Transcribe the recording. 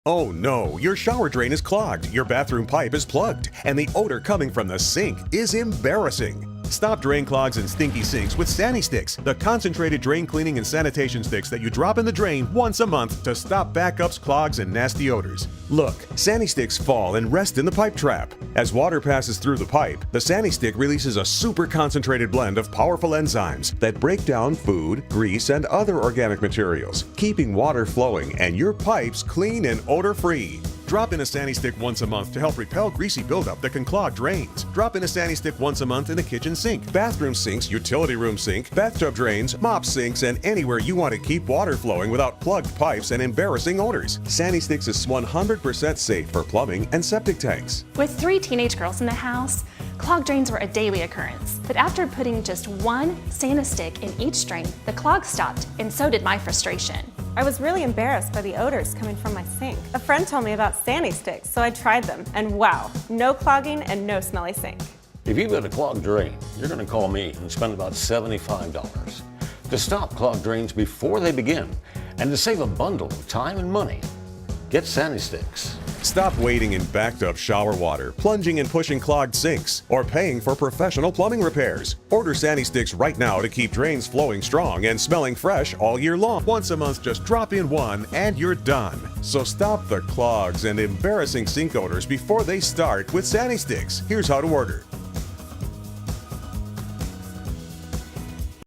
Oh no, your shower drain is clogged, your bathroom pipe is plugged, and the odor coming from the sink is embarrassing. Stop drain clogs and stinky sinks with Sani Sticks, the concentrated drain cleaning and sanitation sticks that you drop in the drain once a month to stop backups, clogs, and nasty odors. Look, Sani Sticks fall and rest in the pipe trap. As water passes through the pipe, the Sani Stick releases a super concentrated blend of powerful enzymes that break down food, grease, and other organic materials, keeping water flowing and your pipes clean and odor-free. Drop in a Sani Stick once a month to help repel greasy buildup that can clog drains. Drop in a Sani Stick once a month in the kitchen sink, bathroom sinks, utility room sink, bathtub drains, mop sinks, and anywhere you want to keep water flowing without plugged pipes and embarrassing odors. Sani Sticks is 100% safe for plumbing and septic tanks. With 3 teenage girls in the house, clogged drains were a daily occurrence. But after putting just one Sani Stick in each drain, the clogs stopped, and so did my frustration. I was really embarrassed by the odors coming from my sink. A friend told me about Sani Sticks, so I tried them, and wow, no clogging and no smelly sink. If you've got a clogged drain, you're going to call me and spend about $75. To stop clogged drains before they begin, and to save a bundle of time and money, get Sani Sticks. Stop waiting in backed up shower water, plunging and pushing clogged sinks, or paying for professional plumbing repairs. Order Sani Sticks right now to keep drains flowing strong and smelling fresh all year long. Once a month, just drop in one and you're done. So stop the clogs and embarrassing sink odors before they start with Sani Sticks. Here's how to order.